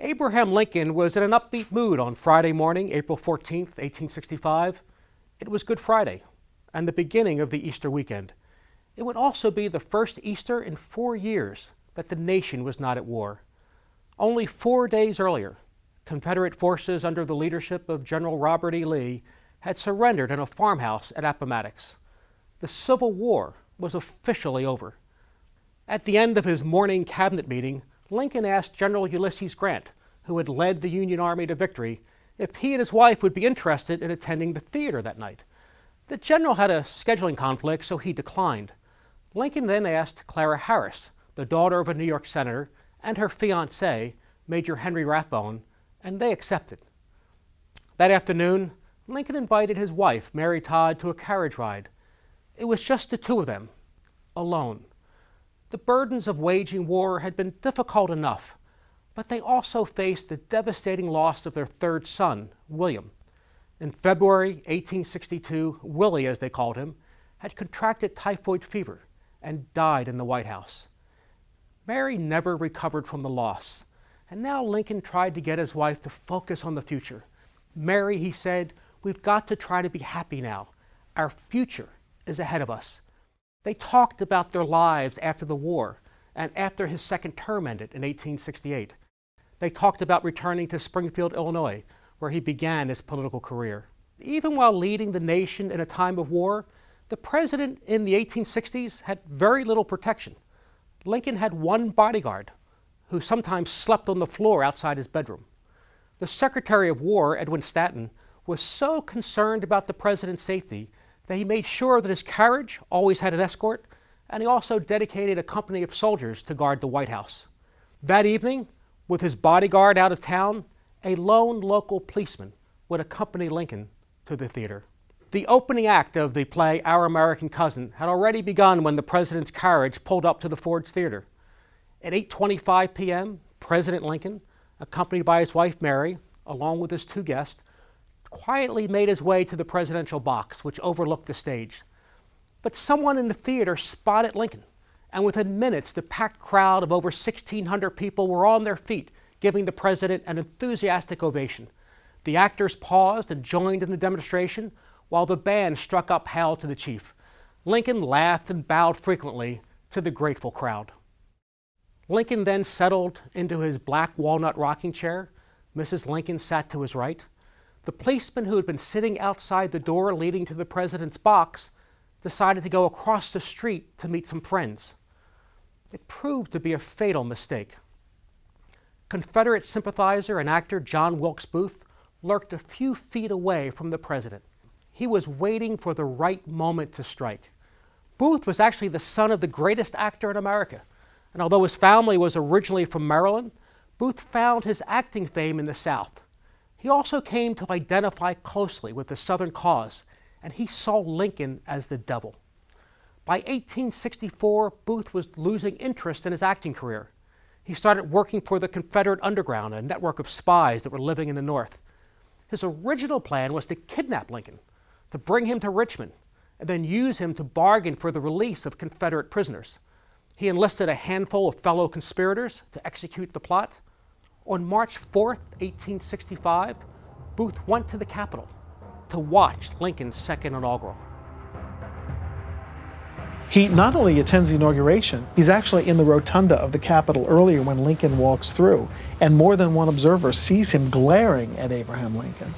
Abraham Lincoln was in an upbeat mood on Friday morning, April 14th, 1865. It was Good Friday and the beginning of the Easter weekend. It would also be the first Easter in 4 years that the nation was not at war. Only 4 days earlier, Confederate forces under the leadership of General Robert E. Lee had surrendered in a farmhouse at Appomattox. The Civil War was officially over. At the end of his morning cabinet meeting, Lincoln asked General Ulysses Grant, who had led the Union Army to victory, if he and his wife would be interested in attending the theater that night. The general had a scheduling conflict, so he declined. Lincoln then asked Clara Harris, the daughter of a New York senator, and her fiancé, Major Henry Rathbone, and they accepted. That afternoon, Lincoln invited his wife, Mary Todd, to a carriage ride. It was just the two of them, alone. The burdens of waging war had been difficult enough, but they also faced the devastating loss of their third son, William. In February 1862, Willie, as they called him, had contracted typhoid fever and died in the White House. Mary never recovered from the loss, and now Lincoln tried to get his wife to focus on the future. Mary, he said, we've got to try to be happy now. Our future is ahead of us. They talked about their lives after the war and after his second term ended in 1868. They talked about returning to Springfield, Illinois, where he began his political career. Even while leading the nation in a time of war, the president in the 1860s had very little protection. Lincoln had one bodyguard who sometimes slept on the floor outside his bedroom. The Secretary of War, Edwin Stanton, was so concerned about the president's safety that he made sure that his carriage always had an escort, and he also dedicated a company of soldiers to guard the White House. That evening, with his bodyguard out of town, a lone local policeman would accompany Lincoln to the theater. The opening act of the play Our American Cousin had already begun when the president's carriage pulled up to the Ford's Theater. At 8:25 p.m., President Lincoln, accompanied by his wife Mary, along with his two guests, quietly made his way to the presidential box, which overlooked the stage. But someone in the theater spotted Lincoln, and within minutes, the packed crowd of over 1,600 people were on their feet, giving the president an enthusiastic ovation. The actors paused and joined in the demonstration, while the band struck up Hail to the Chief. Lincoln laughed and bowed frequently to the grateful crowd. Lincoln then settled into his black walnut rocking chair. Mrs. Lincoln sat to his right. The policeman who had been sitting outside the door leading to the president's box decided to go across the street to meet some friends. It proved to be a fatal mistake. Confederate sympathizer and actor John Wilkes Booth lurked a few feet away from the president. He was waiting for the right moment to strike. Booth was actually the son of the greatest actor in America, and although his family was originally from Maryland, Booth found his acting fame in the South. He also came to identify closely with the Southern cause, and he saw Lincoln as the devil. By 1864, Booth was losing interest in his acting career. He started working for the Confederate Underground, a network of spies that were living in the North. His original plan was to kidnap Lincoln, to bring him to Richmond, and then use him to bargain for the release of Confederate prisoners. He enlisted a handful of fellow conspirators to execute the plot. On March 4th, 1865, Booth went to the Capitol to watch Lincoln's second inaugural. He not only attends the inauguration, he's actually in the rotunda of the Capitol earlier when Lincoln walks through, and more than one observer sees him glaring at Abraham Lincoln,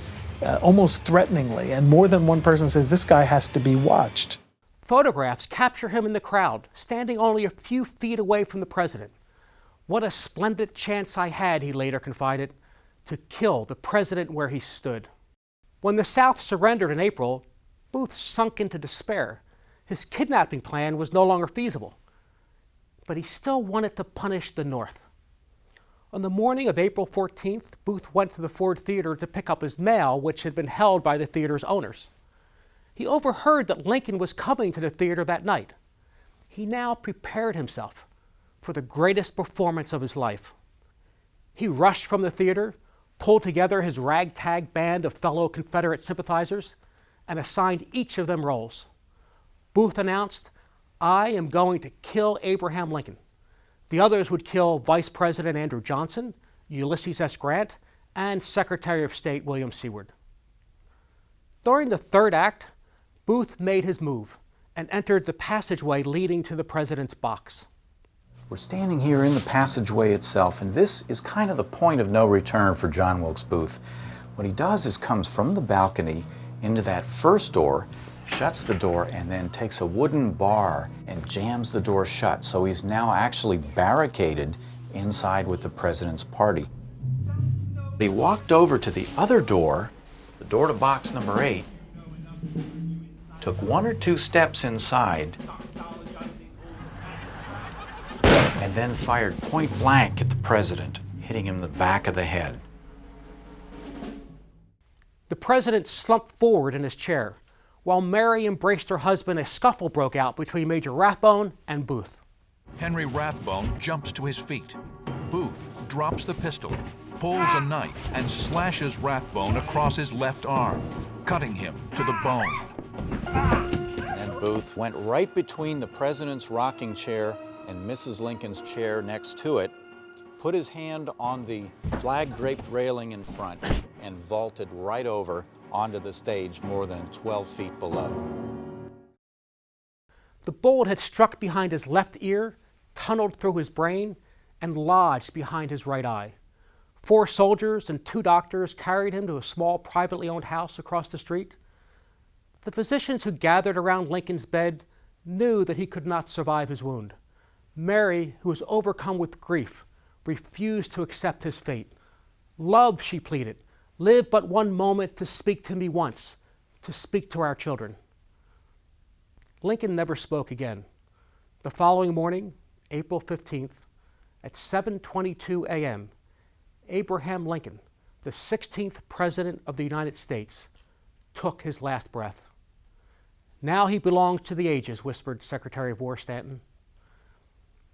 almost threateningly, and more than one person says this guy has to be watched. Photographs capture him in the crowd, standing only a few feet away from the president. What a splendid chance I had, he later confided, to kill the president where he stood. When the South surrendered in April, Booth sunk into despair. His kidnapping plan was no longer feasible, but he still wanted to punish the North. On the morning of April 14th, Booth went to the Ford Theater to pick up his mail, which had been held by the theater's owners. He overheard that Lincoln was coming to the theater that night. He now prepared himself for the greatest performance of his life. He rushed from the theater, pulled together his ragtag band of fellow Confederate sympathizers, and assigned each of them roles. Booth announced, "I am going to kill Abraham Lincoln." The others would kill Vice President Andrew Johnson Ulysses S. Grant, and Secretary of State William Seward. During the third act, Booth made his move and entered the passageway leading to the president's box. We're standing here in the passageway itself, and this is kind of the point of no return for John Wilkes Booth. What he does is comes from the balcony into that first door, shuts the door, and then takes a wooden bar and jams the door shut. So he's now actually barricaded inside with the president's party. He walked over to the other door, the door to box number 8, took 1 or 2 steps inside, and then fired point blank at the president, hitting him in the back of the head. The president slumped forward in his chair. While Mary embraced her husband, a scuffle broke out between Major Rathbone and Booth. Henry Rathbone jumps to his feet. Booth drops the pistol, pulls a knife, and slashes Rathbone across his left arm, cutting him to the bone. And Booth went right between the president's rocking chair and Mrs. Lincoln's chair next to it, put his hand on the flag-draped railing in front, and vaulted right over onto the stage more than 12 feet below. The bullet had struck behind his left ear, tunneled through his brain, and lodged behind his right eye. 4 soldiers and 2 doctors carried him to a small privately owned house across the street. The physicians who gathered around Lincoln's bed knew that he could not survive his wound. Mary, who was overcome with grief, refused to accept his fate. "Love," she pleaded, "live but one moment to speak to me once, to speak to our children." Lincoln never spoke again. The following morning, April 15th, at 7:22 a.m., Abraham Lincoln, the 16th President of the United States, took his last breath. "Now he belongs to the ages," whispered Secretary of War Stanton.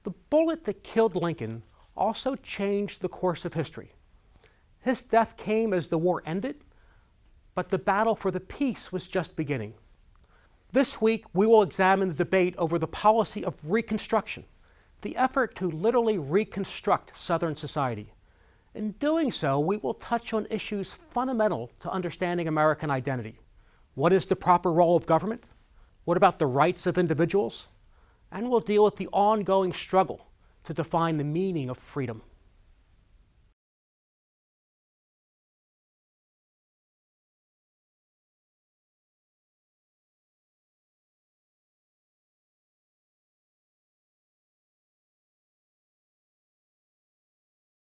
The bullet that killed Lincoln also changed the course of history. His death came as the war ended, but the battle for the peace was just beginning. This week, we will examine the debate over the policy of Reconstruction, the effort to literally reconstruct Southern society. In doing so, we will touch on issues fundamental to understanding American identity. What is the proper role of government? What about the rights of individuals? And we'll deal with the ongoing struggle to define the meaning of freedom.